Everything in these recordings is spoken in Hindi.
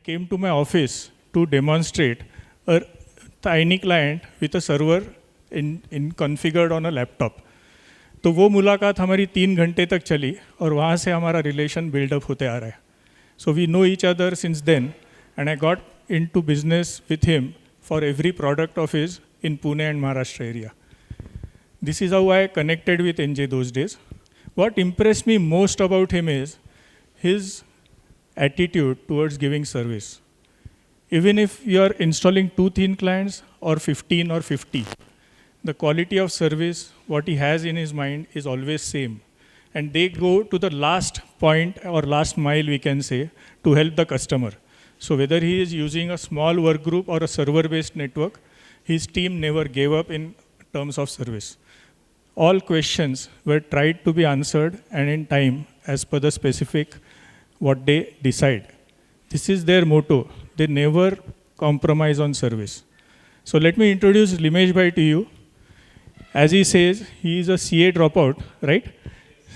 came to my office to demonstrate a tiny client with a server in configured on a laptop. तो वो मुलाकात हमारी 3 घंटे तक चली और वहाँ से हमारा रिलेशन बिल्डअप होते आ रहा है. So we know each other since then, and I got into business with him for every product of his in Pune and Maharashtra area. This is how I connected with NJ those days. What impressed me most about him is his attitude towards giving service. Even if you are installing 2 thin clients or 15 or 50, the quality of service, what he has in his mind is always same. And they go to the last point or last mile, we can say, to help the customer. So whether he is using a small work group or a server-based network, his team never gave up in terms of service. All questions were tried to be answered and in time as per the specific what they decide. This is their motto. They never compromise on service. So let me introduce Limesh Bhai to you. As he says, he is a CA dropout, right?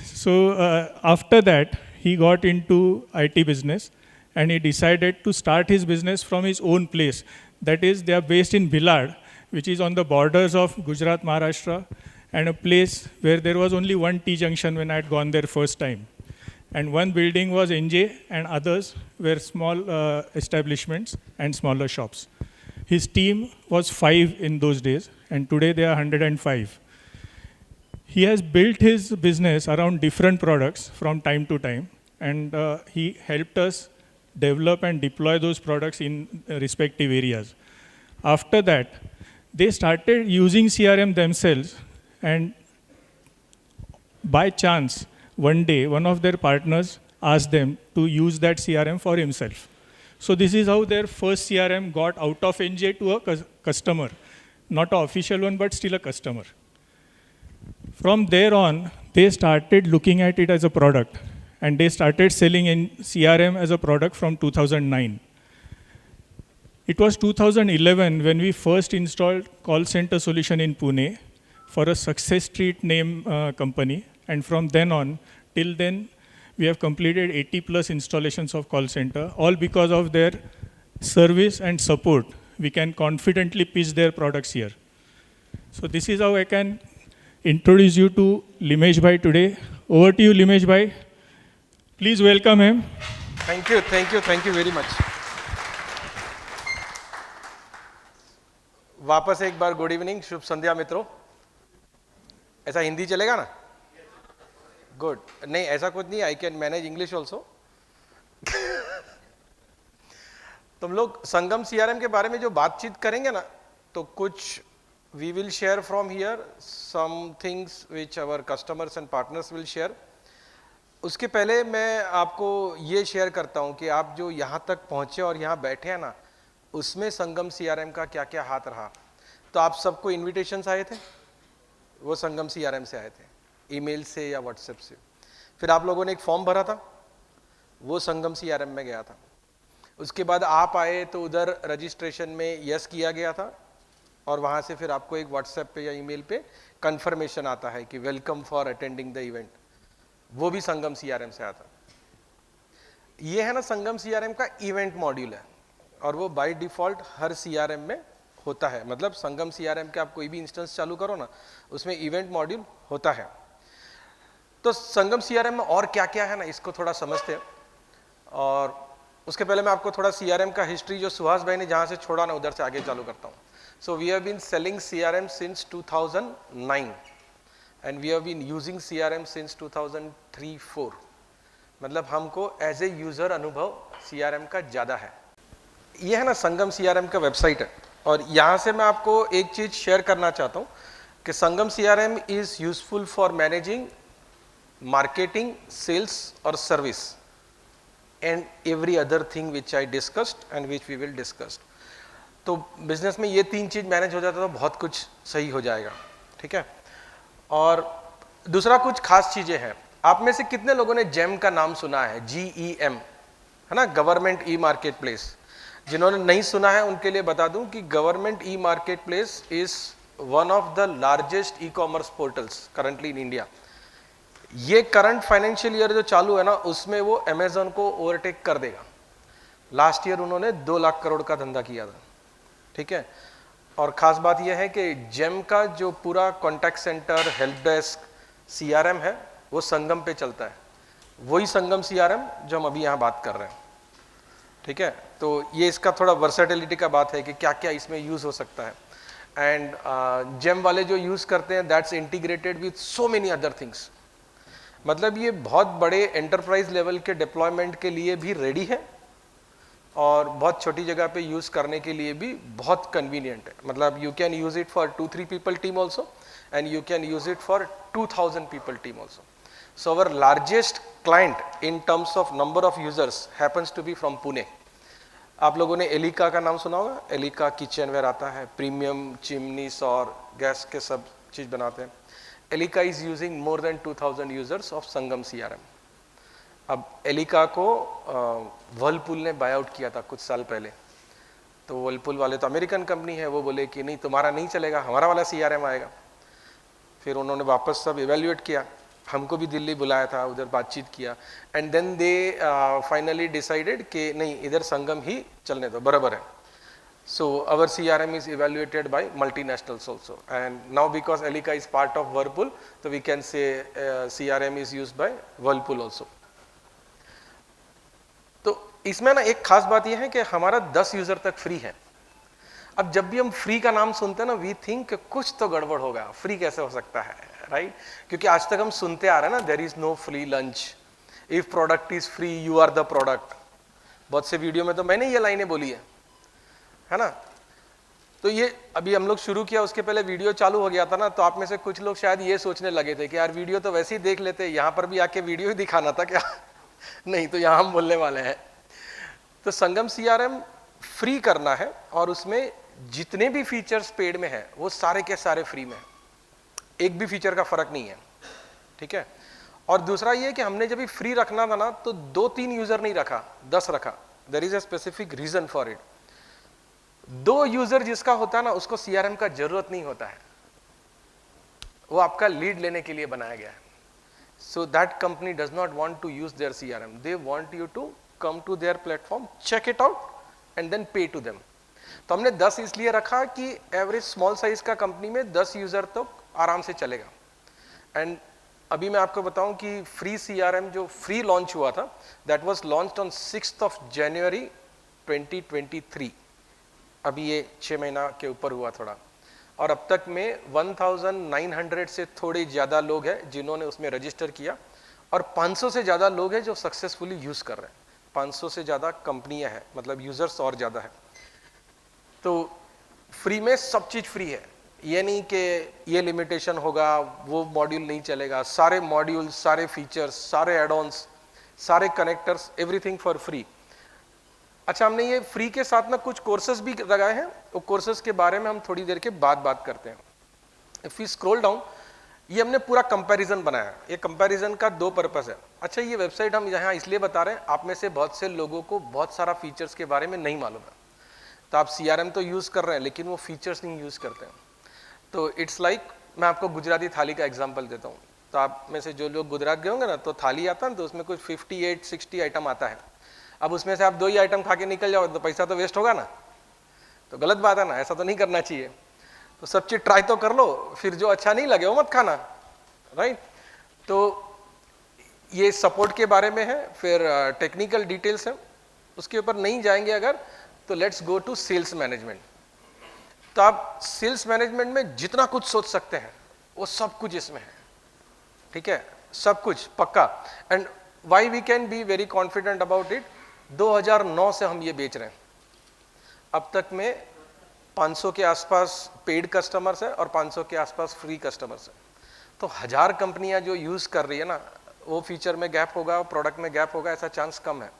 So after that, he got into IT business and he decided to start his business from his own place. That is, they are based in Bhilad, which is on the borders of Gujarat, Maharashtra, and a place where there was only one T-junction when I had gone there first time. And one building was NJ and others were small establishments and smaller shops. His team was 5 in those days, and today they are 105. He has built his business around different products from time to time, and he helped us develop and deploy those products in respective areas. After that, they started using CRM themselves, and by chance, one day, one of their partners asked them to use that CRM for himself. So this is how their first CRM got out of NJ to a customer. Not an official one, but still a customer. From there on, they started looking at it as a product, and they started selling in CRM as a product from 2009. It was 2011 when we first installed call center solution in Pune for a Success Street name company, and from then on, till then, we have completed 80 plus installations of call center, all because of their service and support. We can confidently pitch their products here. So this is how I can introduce you to Limesh Bhai today. Over to you, Limesh Bhai. Please welcome him. Thank you very much. वापस एक बार गुड इवनिंग, शुभ संध्या मित्रों. ऐसा हिंदी चलेगा ना? गुड. नहीं ऐसा कुछ नहीं, I can manage English also. तुम लोग संगम सीआरएम के बारे में जो बातचीत करेंगे ना, तो कुछ we will share from here, some things which our customers and partners will share. उसके पहले मैं आपको ये शेयर करता हूँ कि आप जो यहाँ तक पहुँचे और यहाँ बैठे हैं ना, उसमें संगम सीआरएम का क्या क्या हाथ रहा. तो आप सबको इन्विटेशंस आए थे, वो संगम सीआरएम से आए थे, ईमेल से या व्हाट्सएप से. फिर आप लोगों ने एक फॉर्म भरा था, वो संगम सीआरएम में गया था. उसके बाद आप आए तो उधर रजिस्ट्रेशन में यस किया गया था, और वहाँ से फिर आपको एक व्हाट्सएप पे या ईमेल पे कंफर्मेशन आता है कि welcome for attending the event. वो भी संगम सीआरएम से आता. ये है ना संगम सीआरएम का इवेंट मॉड्यूल है, और वो बाय डिफॉल्ट हर सीआरएम में होता है. मतलब संगम सीआरएम के आप कोई भी इंस्टेंस चालू करो ना, उसमें इवेंट मॉड्यूल होता है. तो संगम सीआरएम में और क्या क्या है ना, इसको थोड़ा समझते हैं. और उसके पहले मैं आपको थोड़ा सीआरएम का हिस्ट्री, जो सुहास भाई ने जहाँ से छोड़ा ना, उधर से आगे चालू करता हूँ. So we have been selling CRM since 2009 and we have been using CRM since 2003-04. मतलब हमको एज ए यूजर अनुभव सीआरएम का ज़्यादा है. ये है ना संगम सीआरएम का वेबसाइट है, और यहाँ से मैं आपको एक चीज़ शेयर करना चाहता हूँ कि Sangam CRM is useful for managing marketing, sales or service and every other thing which I discussed and which we will discuss. तो बिजनेस में ये 3 चीज मैनेज हो जाता तो बहुत कुछ सही हो जाएगा. ठीक है. और दूसरा कुछ खास चीजें हैं. आप में से कितने लोगों ने जेम का नाम सुना है? GEM है ना, गवर्नमेंट ई मार्केट प्लेस. जिन्होंने नहीं सुना है उनके लिए बता दूं कि government e market place is one of the largest e commerce portals currently in India. ये करंट फाइनेंशियल ईयर जो चालू है ना, उसमें वो अमेजन को ओवरटेक कर देगा. लास्ट ईयर उन्होंने 2 लाख करोड़ का धंधा किया था, ठीक है। और ख़ास बात यह है कि जेम का जो पूरा contact centre, help desk, CRM है वो संगम पे चलता है, वही संगम CRM जो हम अभी यहाँ बात कर रहे हैं, ठीक है। तो ये इसका थोड़ा वर्सेटिलिटी का बात है कि क्या क्या इसमें यूज़ हो सकता है। एंड जेम वाले जो यूज़ करते हैं that's integrated with so many other things, मतलब ये बहुत बड़े एंटरप्राइज लेवल के डिप्लॉयमेंट के लिए भी रेडी है और बहुत छोटी जगह पे यूज़ करने के लिए भी बहुत कन्वीनियंट है। मतलब you can use it for 2-3 people team also and you can use it for 2000 people team also. So our largest client in terms of number of users happens to be from Pune. आप लोगों ने एलिका का नाम सुना होगा, एलिका किचनवेयर आता है, प्रीमियम चिमनीस और गैस के सब चीज़ बनाते हैं। Elika is using more than 2000 users of Sangam CRM। अब एलिका को वर्लपूल ने बाय आउट किया था कुछ साल पहले, तो वर्लपूल वाले तो अमेरिकन कंपनी है, वो बोले कि नहीं तुम्हारा नहीं चलेगा, हमारा वाला CRM आएगा। फिर उन्होंने वापस सब इवेल्युएट किया, हमको भी दिल्ली बुलाया था, उधर बातचीत किया and then they finally decided कि नहीं इधर संगम ही चलने दो, बराबर है। So our CRM is evaluated by multinationals also, and now because Elica is part of Whirlpool, so we can say CRM is used by Whirlpool also. तो इसमें ना एक खास बात यह है कि हमारा 10 यूजर तक फ्री है। अब जब भी हम फ्री का नाम सुनते हैं ना, वी थिंक कुछ तो गड़बड़ होगा, फ्री कैसे हो सकता है, राइट? क्योंकि आज तक हम सुनते आ रहे हैं ना, there is no free lunch, if product is free you are the product. बहुत से वीडियो में तो मैंने ये लाइनें बोली है ना। तो ये अभी हम लोग शुरू किया, उसके पहले वीडियो चालू हो गया था ना, तो आप में से कुछ लोग शायद ये सोचने लगे थे कि यार वीडियो तो वैसे ही देख लेते, यहाँ पर भी आके वीडियो ही दिखाना था क्या? नहीं, तो यहाँ हम बोलने वाले हैं। तो संगम CRM फ्री करना है और उसमें जितने भी फीचर्स पेड में है वो सारे के सारे फ्री में है, एक भी फीचर का फर्क नहीं है, ठीक है। और दूसरा ये कि हमने जब भी फ्री रखना था ना, तो 2-3 यूजर नहीं रखा, 10 रखा। There is a specific reason for it. 2 user जिसका होता है ना, उसको CRM का जरूरत नहीं होता है, वो आपका लीड लेने के लिए बनाया गया है। So that company does not want to use their CRM, they want you to come to their platform, check it out and then pay to them. तो हमने 10 इसलिए रखा कि एवरेज स्मॉल साइज का कंपनी में 10 यूजर तो आराम से चलेगा। एंड अभी मैं आपको बताऊं कि फ्री CRM जो फ्री लॉन्च हुआ था, दैट वाज लॉन्च्ड ऑन 6 जनवरी 2023। अभी ये 6 महीना के ऊपर हुआ थोड़ा, और अब तक में 1900 से थोड़े ज़्यादा लोग हैं जिन्होंने उसमें रजिस्टर किया, और 500 से ज़्यादा लोग हैं जो सक्सेसफुली यूज़ कर रहे हैं। 500 से ज़्यादा कंपनियां हैं, मतलब यूज़र्स और ज़्यादा है। तो फ्री में सब चीज़ फ्री है, ये नहीं कि ये लिमिटेशन होगा, वो मॉड्यूल नहीं चलेगा। सारे मॉड्यूल, सारे फीचर्स, सारे एड-ऑन्स, सारे कनेक्टर्स, एवरीथिंग फॉर फ्री। अच्छा, हमने ये फ्री के साथ ना कुछ कोर्सेज भी लगाए हैं, वो कोर्सेज के बारे में हम थोड़ी देर के बाद बात करते हैं। इफ यू स्क्रॉल डाउन, ये हमने पूरा कंपैरिजन बनाया। ये कंपैरिजन का 2 पर्पस है। अच्छा, ये वेबसाइट हम यहाँ इसलिए बता रहे हैं, आप में से बहुत से लोगों को बहुत सारा फीचर्स के बारे में नहीं मालूम है। तो आप CRM तो यूज़ कर रहे हैं लेकिन वो फीचर्स नहीं यूज़ करते हैं। तो इट्स लाइक मैं आपको गुजराती थाली का एग्जांपल देता हूँ। तो आप में से जो लोग गुजरात गए होंगे ना, तो थाली आता है तो उसमें कुछ 58-60 आइटम आता है। अब उसमें से आप 2 ही आइटम खा के निकल जाओ तो पैसा तो वेस्ट होगा ना, तो गलत बात है ना, ऐसा तो नहीं करना चाहिए। तो सब चीज़ ट्राई तो कर लो, फिर जो अच्छा नहीं लगे वो मत खाना, राइट। तो ये सपोर्ट के बारे में है, फिर टेक्निकल डिटेल्स है, उसके ऊपर नहीं जाएंगे अगर। तो let's go to sales management. तो आप सेल्स मैनेजमेंट में जितना कुछ सोच सकते हैं वो सब कुछ इसमें है, ठीक है, सब कुछ पक्का। And why we can be very confident about it, 2009 से हम ये बेच रहे हैं। अब तक में 500 के आसपास पेड कस्टमर्स है और 500 के आसपास फ्री कस्टमर्स है। तो 1000 कंपनियां जो यूज़ कर रही है ना, वो फीचर में गैप होगा, प्रोडक्ट में गैप होगा, ऐसा चांस कम है।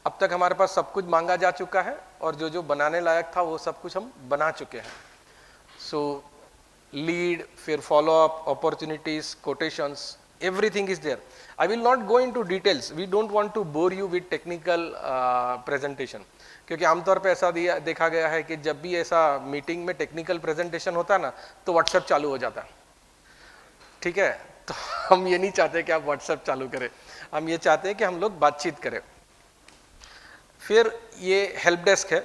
अब तक हमारे पास सब कुछ मांगा जा चुका है और जो जो बनाने लायक था वो सब कुछ हम बना चुके हैं। सो लीड, फिर follow up, opportunities, quotations, everything is there. I will not go into details. We don't want to bore you with technical presentation. क्योंकि आमतौर पे ऐसा देखा गया है कि जब भी ऐसा मीटिंग में टेक्निकल प्रेजेंटेशन होता है ना, तो व्हाट्सएप चालू हो जाता है, ठीक है। तो हम ये नहीं चाहते कि आप व्हाट्सएप चालू करें, हम ये चाहते हैं कि हम लोग बातचीत करें। फिर ये हेल्प डेस्क है,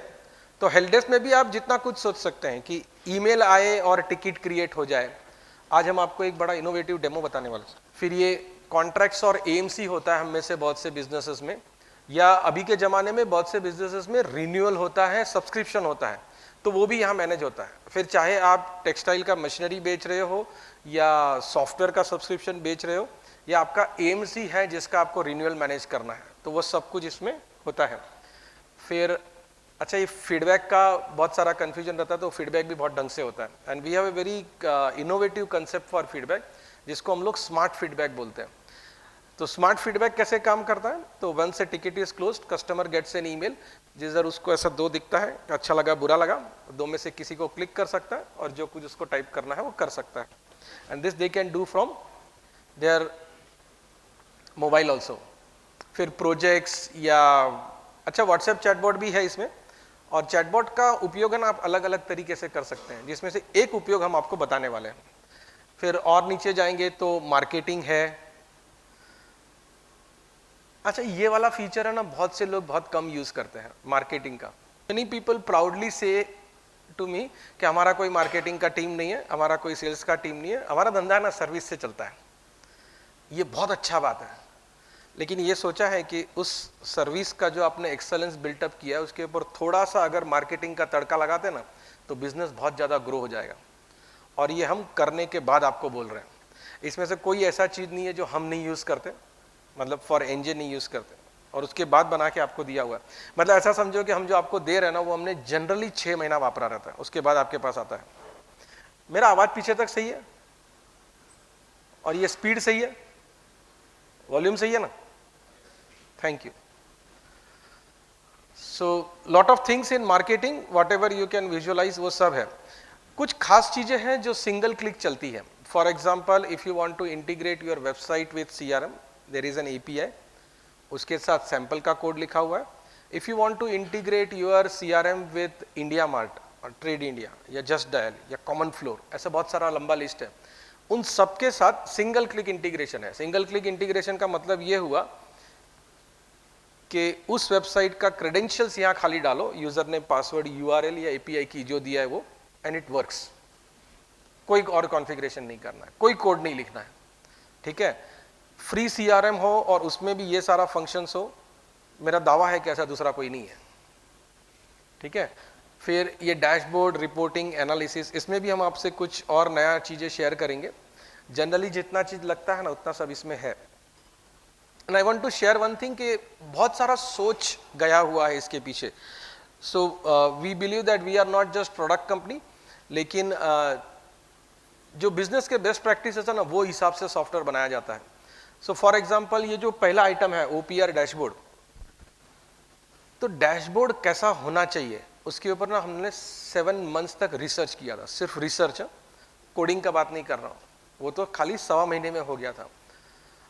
तो हेल्प डेस्क में भी आप जितना कुछ सोच सकते हैं कि ईमेल आए और टिकट क्रिएट हो जाए। आज हम आपको एक बड़ा इनोवेटिव डेमो बताने वाले हैं। फिर ये कॉन्ट्रैक्ट्स और एएमसी होता है हम में से बहुत से बिजनेसेस में, या अभी के ज़माने में बहुत से बिजनेसेस में रिन्यूअल होता है, सब्सक्रिप्शन होता है, तो वो भी यहाँ मैनेज होता है। फिर चाहे आप टेक्सटाइल का मशीनरी बेच रहे हो या सॉफ्टवेयर का सब्सक्रिप्शन बेच रहे हो, या आपका एएमसी है जिसका आपको रिन्यूअल मैनेज करना है, तो वो सब कुछ इसमें होता है। फिर अच्छा, ये फीडबैक का बहुत सारा कन्फ्यूजन रहता है, तो फीडबैक भी बहुत ढंग से होता है। And we have a very innovative concept for feedback, जिसको हम लोग स्मार्ट फीडबैक बोलते हैं। तो स्मार्ट फीडबैक कैसे काम करता है, तो once a ticket is closed, customer gets an email, जिधर उसको ऐसा दो दिखता है, अच्छा लगा बुरा लगा, दो में से किसी को क्लिक कर सकता है और जो कुछ उसको टाइप करना है वो कर सकता है। And this they can do from there mobile also. फिर प्रोजेक्ट्स या अच्छा, व्हाट्सएप चैटबॉट भी है इसमें, और चैटबॉट का उपयोग है ना आप अलग अलग तरीके से कर सकते हैं, जिसमें से एक उपयोग हम आपको बताने वाले हैं। फिर और नीचे जाएंगे तो मार्केटिंग है। अच्छा, ये वाला फीचर है ना बहुत से लोग बहुत कम यूज करते हैं मार्केटिंग का। मेनी पीपल प्राउडली से टू मी कि हमारा कोई मार्केटिंग का टीम नहीं है, हमारा कोई सेल्स का टीम नहीं है, हमारा धंधा ना सर्विस से चलता है। ये बहुत अच्छा बात है, लेकिन ये सोचा है कि उस सर्विस का जो आपने एक्सेलेंस बिल्टअप किया है उसके ऊपर थोड़ा सा अगर मार्केटिंग का तड़का लगाते ना, तो बिजनेस बहुत ज़्यादा ग्रो हो जाएगा। और ये हम करने के बाद आपको बोल रहे हैं। इसमें से कोई ऐसा चीज़ नहीं है जो हम नहीं यूज़ करते, मतलब फॉर एनजे नहीं यूज़ करते, और उसके बाद बना के आपको दिया हुआ है। मतलब ऐसा समझो कि हम जो आपको दे रहे हैं ना, वो हमने जनरली 6 महीना वापरा रहता है, उसके बाद आपके पास आता है। मेरा आवाज़ पीछे तक सही है, और ये स्पीड सही है, वॉल्यूम सही है ना? Thank you. So lot of things in marketing, whatever you can visualize, वो सब है। कुछ खास चीजें हैं जो सिंगल क्लिक चलती है। For example, if you want to integrate your website with CRM, there is an API, उसके साथ सैंपल का कोड लिखा हुआ है। If you want to integrate your CRM with India Mart और ट्रेड इंडिया या जस्ट डायल या कॉमन फ्लोर, ऐसा बहुत सारा लंबा लिस्ट है। उन सबके साथ सिंगल क्लिक इंटीग्रेशन है। सिंगल क्लिक इंटीग्रेशन का मतलब ये हुआ कि उस वेबसाइट का क्रेडेंशियल्स यहाँ खाली डालो, यूजर ने पासवर्ड, URL या API की जो दिया है वो, एंड इट वर्क्स। कोई और कॉन्फ़िगरेशन नहीं करना है, कोई कोड नहीं लिखना है, ठीक है। फ्री CRM हो और उसमें भी ये सारा फंक्शंस हो, मेरा दावा है कि ऐसा दूसरा कोई नहीं है, ठीक है। फिर ये डैशबोर्ड, रिपोर्टिंग, एनालिसिस, इसमें भी हम आपसे कुछ और नया चीज़ें शेयर करेंगे। जनरली जितना चीज़ लगता है ना उतना सब इसमें है। And I want to share one thing कि बहुत सारा सोच गया हुआ है इसके पीछे। So we believe that we are not just product company, लेकिन जो बिजनेस के बेस्ट प्रैक्टिसेस है ना, वो हिसाब से सॉफ्टवेयर बनाया जाता है। सो फॉर एग्जांपल, ये जो पहला आइटम है OPR डैशबोर्ड, तो डैशबोर्ड कैसा होना चाहिए उसके ऊपर ना हमने 7 मंथ्स तक रिसर्च किया था। सिर्फ रिसर्च, कोडिंग का बात नहीं कर रहा हूँ, वो तो खाली 1.25 महीने में हो गया था।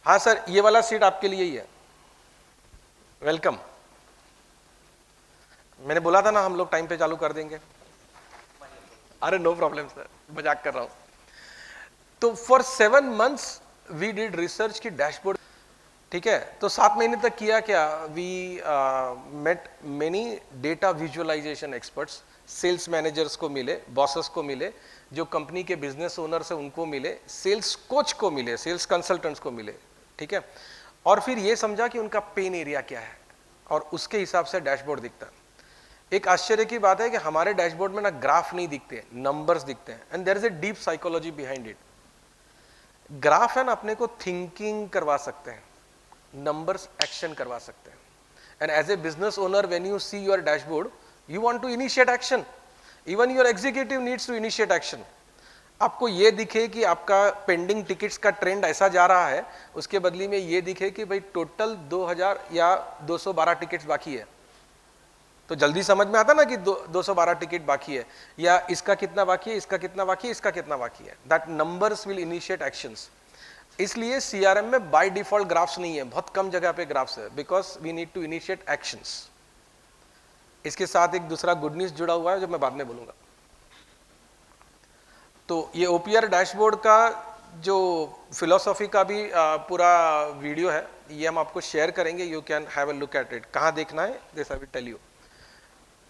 हाँ सर, ये वाला सीट आपके लिए ही है, वेलकम। मैंने बोला था ना हम लोग टाइम पे चालू कर देंगे। अरे नो प्रॉब्लम सर, मजाक कर रहा हूँ। तो for 7 months we did research की डैशबोर्ड, ठीक है। तो 7 महीने तक किया क्या, we met many data visualization experts, sales managers को मिले, बॉसेस को मिले, जो कंपनी के बिजनेस ओनर्स है उनको मिले, सेल्स कोच को मिले, सेल्स कंसल्टेंट्स को मिले, ठीक है। और फिर ये समझा कि उनका पेन एरिया क्या है, और उसके हिसाब से डैशबोर्ड दिखता है। एक आश्चर्य की बात है कि हमारे डैशबोर्ड में ना ग्राफ नहीं दिखते, नंबर्स दिखते हैं, and there is a deep psychology behind it. Graph है ना अपने को थिंकिंग करवा सकते हैं, नंबर्स एक्शन करवा सकते हैं। And as a business owner, when you see your dashboard, you want to initiate action, even your executive needs to initiate action. आपको ये दिखे कि आपका पेंडिंग टिकट्स का ट्रेंड ऐसा जा रहा है, उसके बदले में ये दिखे कि भाई टोटल 2000 या 212 टिकट्स बाकी है, तो जल्दी समझ में आता ना कि 212 टिकट बाकी है, या इसका कितना बाकी है, इसका कितना बाकी है, इसका कितना बाकी है। That numbers will initiate actions. इसलिए CRM में बाय डिफॉल्ट ग्राफ्स नहीं है, बहुत कम जगह पे ग्राफ्स है, because we need to initiate actions. इसके साथ एक दूसरा गुड न्यूज जुड़ा हुआ है जो मैं बाद में बोलूंगा। तो ये OPR डैशबोर्ड का जो फिलोसॉफी का भी पूरा वीडियो है ये हम आपको शेयर करेंगे, you can have a look at it. कहाँ देखना है this I will tell you.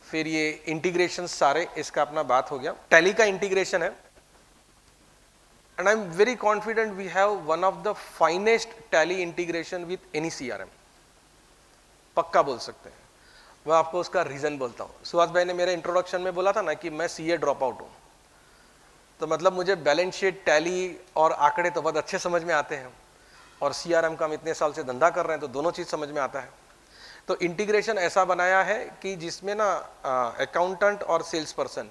फिर ये इंटीग्रेशन सारे, इसका अपना बात हो गया। टैली का इंटीग्रेशन है, and I am very confident we have one of the finest Tally integration with any CRM, पक्का बोल सकते हैं। मैं आपको उसका रीजन बोलता हूँ। सुहास भाई ने मेरे इंट्रोडक्शन में बोला था ना कि मैं सीए ड्रॉप आउट हूँ, तो मतलब मुझे बैलेंस शीट, टैली और आंकड़े तो बहुत अच्छे समझ में आते हैं, और सीआरएम का हम इतने साल से धंधा कर रहे हैं तो दोनों चीज समझ में आता है। तो इंटीग्रेशन ऐसा बनाया है कि जिसमें ना अकाउंटेंट और सेल्स पर्सन,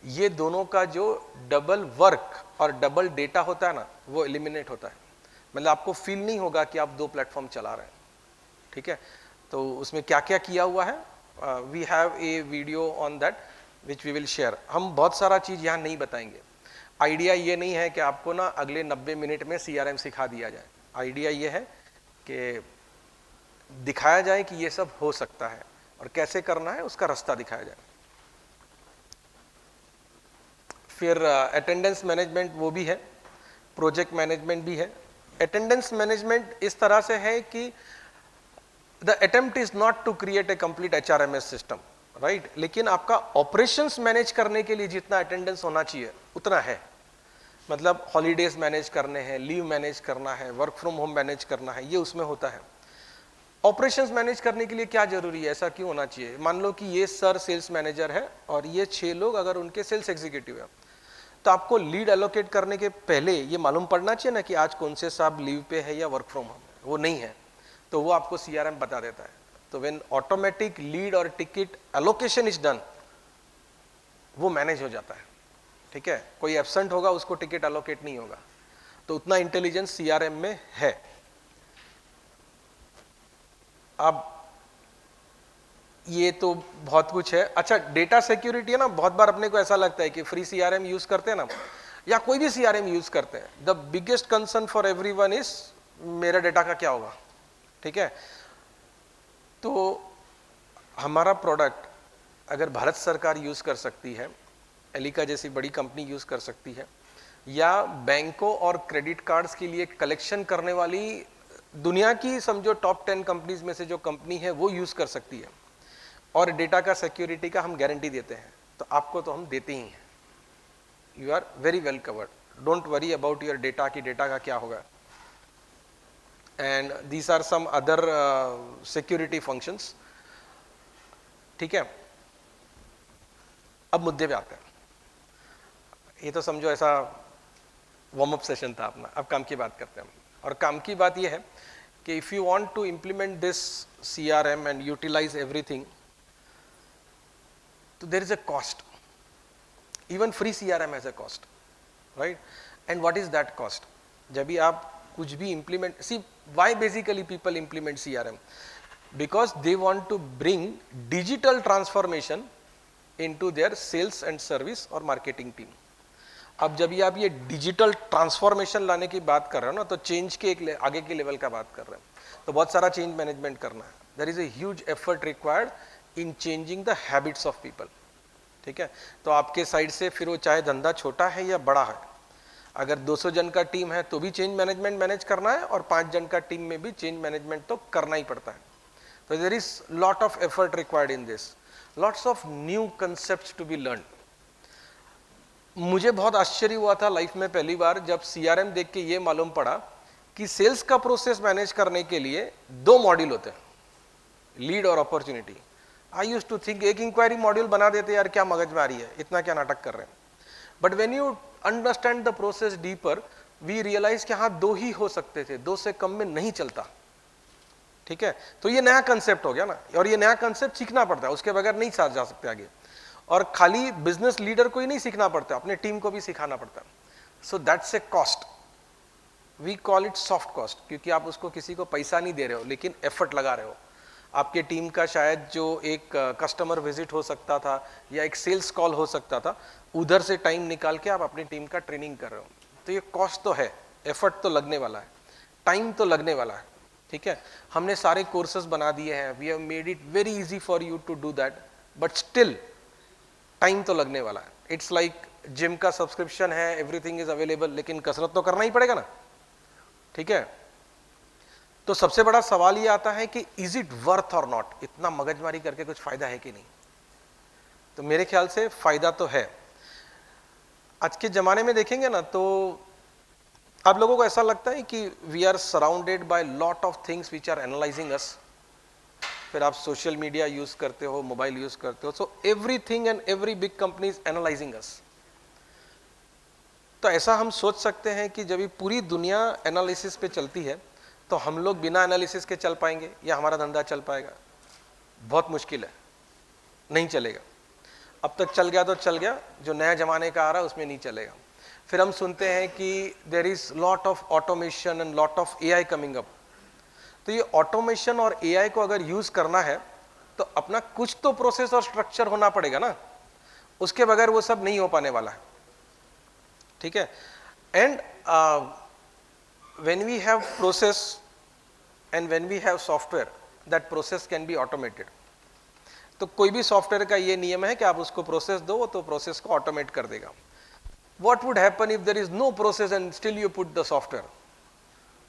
ये दोनों का जो डबल वर्क और डबल डेटा होता है ना, वो एलिमिनेट होता है। मतलब आपको फील नहीं होगा कि आप दो प्लेटफॉर्म चला रहे हैं। ठीक है, तो उसमें क्या क्या किया हुआ है, we have a video on that which we will share. हम बहुत सारा चीज यहाँ नहीं बताएंगे। आइडिया ये नहीं है कि आपको ना अगले 90 मिनट में सीआरएम सिखा दिया जाए। आइडिया ये है कि दिखाया जाए कि ये सब हो सकता है और कैसे करना है उसका रास्ता दिखाया जाए। फिर अटेंडेंस मैनेजमेंट वो भी है, प्रोजेक्ट मैनेजमेंट भी है। अटेंडेंस मैनेजमेंट इस तरह से है कि the attempt is not to create a complete HRMS system, right, लेकिन आपका ऑपरेशंस मैनेज करने के लिए जितना अटेंडेंस होना चाहिए उतना है। मतलब हॉलीडेज मैनेज करने हैं, लीव मैनेज करना है, वर्क फ्रॉम होम मैनेज करना है, ये उसमें होता है। ऑपरेशंस मैनेज करने के लिए क्या जरूरी है, ऐसा क्यों होना चाहिए? मान लो कि ये सर सेल्स मैनेजर है और ये 6 लोग अगर उनके सेल्स एग्जीक्यूटिव है, तो आपको लीड एलोकेट करने के पहले ये मालूम पड़ना चाहिए ना कि आज कौन से साहब लीव पे है या वर्क फ्रॉम होम है। वो नहीं है तो वो आपको सीआरएम बता देता है। तो व्हेन ऑटोमेटिक लीड और टिकट एलोकेशन इज डन, वो मैनेज हो जाता है। ठीक है, कोई एब्सेंट होगा उसको टिकट एलोकेट नहीं होगा। तो उतना इंटेलिजेंस सीआरएम में है। अब ये तो बहुत कुछ है। अच्छा, डेटा सिक्योरिटी है ना, बहुत बार अपने को ऐसा लगता है कि फ्री सीआरएम यूज करते हैं ना, या कोई भी सीआरएम यूज करते हैं, the biggest concern for everyone is मेरा डेटा का क्या होगा। ठीक है, तो हमारा प्रोडक्ट अगर भारत सरकार यूज कर सकती है, एलिका जैसी बड़ी कंपनी यूज कर सकती है, या बैंकों और क्रेडिट कार्ड्स के लिए कलेक्शन करने वाली दुनिया की समझो टॉप 10 कंपनीज में से जो कंपनी है वो यूज कर सकती है, और डेटा का सिक्योरिटी का हम गारंटी देते हैं, तो आपको तो हम देते ही हैं। You are very well covered, don't worry about your data की डेटा का क्या होगा। And these are some other security functions. ठीक है, अब मुद्दे पे आते हैं। ये तो समझो ऐसा वार्म अप सेशन था अपना, अब काम की बात करते हैं हम। और काम की बात ये है कि if you want to implement this CRM and utilise everything, तो there is a cost. Even free CRM has a cost, right? And what is that cost? जब भी आप कुछ भी implement, see why basically people implement CRM? Because they want to bring digital transformation into their sales and service और मार्केटिंग टीम। अब जब ये आप ये डिजिटल ट्रांसफॉर्मेशन लाने की बात कर रहे हो ना, तो चेंज के एक आगे के लेवल का बात कर रहे हैं, तो बहुत सारा चेंज मैनेजमेंट करना है। There is a huge effort required in changing the habits of people. ठीक है, तो आपके साइड से फिर वो चाहे धंधा छोटा है या बड़ा है, अगर 200 जन का टीम है तो भी चेंज मैनेजमेंट मैनेज करना है, और 5 जन का टीम में भी चेंज मैनेजमेंट तो करना ही पड़ता है। तो there is lot of effort required in this, lots of new concepts to be learn. मुझे बहुत आश्चर्य हुआ था लाइफ में पहली बार जब सीआरएम देख के ये मालूम पड़ा कि सेल्स का प्रोसेस मैनेज करने के लिए 2 मॉड्यूल होते हैं, लीड और opportunity. I used to think एक इंक्वायरी मॉड्यूल बना देते यार, क्या मगज मारी है, इतना क्या नाटक कर रहे हैं। But when you understand the process deeper, we realise कि हाँ 2 ही हो सकते थे, 2 से कम में नहीं चलता। ठीक है, तो ये नया कंसेप्ट हो गया ना, और ये नया कंसेप्ट सीखना पड़ता है, उसके बगैर नहीं साथ जा सकते आगे। और खाली बिजनेस लीडर को ही नहीं सीखना पड़ता, अपने टीम को भी सिखाना पड़ता है। So that's a cost, we call it soft cost, क्योंकि आप उसको किसी को पैसा नहीं दे रहे हो लेकिन एफर्ट लगा रहे हो। आपके टीम का शायद जो एक कस्टमर विजिट हो सकता था या एक सेल्स कॉल हो सकता था, उधर से टाइम निकाल के आप अपनी टीम का ट्रेनिंग कर रहे हो। तो ये कॉस्ट तो है, एफर्ट तो लगने वाला है, टाइम तो लगने वाला है। ठीक है, हमने सारे कोर्सेज बना दिए हैं, we have made it very easy for you to do that, but still time तो लगने वाला है। इट्स लाइक जिम का सब्सक्रिप्शन है, एवरीथिंग इज अवेलेबल, लेकिन कसरत तो करना ही पड़ेगा ना, ठीक है। तो सबसे बड़ा सवाल ये आता है कि इज इट वर्थ और नॉट, इतना मगजमारी करके कुछ फायदा है कि नहीं। तो मेरे ख्याल से फायदा तो है। आज के जमाने में देखेंगे ना तो आप लोगों को ऐसा लगता है कि we are surrounded by lot of things which are analysing us. फिर आप सोशल मीडिया यूज करते हो, मोबाइल यूज करते हो, so everything and every big company is analysing us. तो ऐसा हम सोच सकते हैं कि जब ये पूरी दुनिया एनालिसिस पे चलती है तो हम लोग बिना एनालिसिस के चल पाएंगे या हमारा धंधा चल पाएगा? बहुत मुश्किल है, नहीं चलेगा। अब तक चल गया तो चल गया, जो नया जमाने का आ रहा है उसमें नहीं चलेगा। फिर हम सुनते हैं कि there is lot of automation and lot of AI coming up. तो ये ऑटोमेशन और एआई को अगर यूज करना है तो अपना कुछ तो प्रोसेस और स्ट्रक्चर होना पड़ेगा ना, उसके बगैर वो सब नहीं हो पाने वाला है, ठीक है। And when we have process and when we have software, that process can be automated. तो कोई भी सॉफ्टवेयर का ये नियम है कि आप उसको प्रोसेस दो तो प्रोसेस को ऑटोमेट कर देगा। What would happen if there is no process and still you put the software?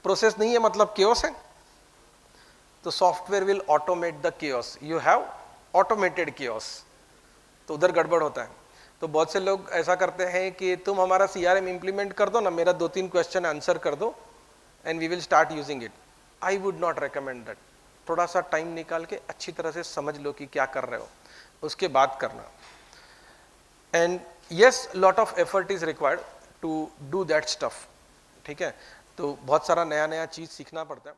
Process नहीं है मतलब केओस है, तो software will automate the chaos. You have automated chaos, तो उधर गड़बड़ होता है। तो बहुत से लोग ऐसा करते हैं कि तुम हमारा CRM इंप्लीमेंट कर दो ना, मेरा 2-3 क्वेश्चन आंसर कर दो and we will start using it. I would not recommend that. थोड़ा सा टाइम निकाल के अच्छी तरह से समझ लो कि क्या कर रहे हो, उसके बाद करना। And yes, lot of effort is required to do that stuff, ठीक है। तो बहुत सारा नया नया चीज सीखना पड़ता है।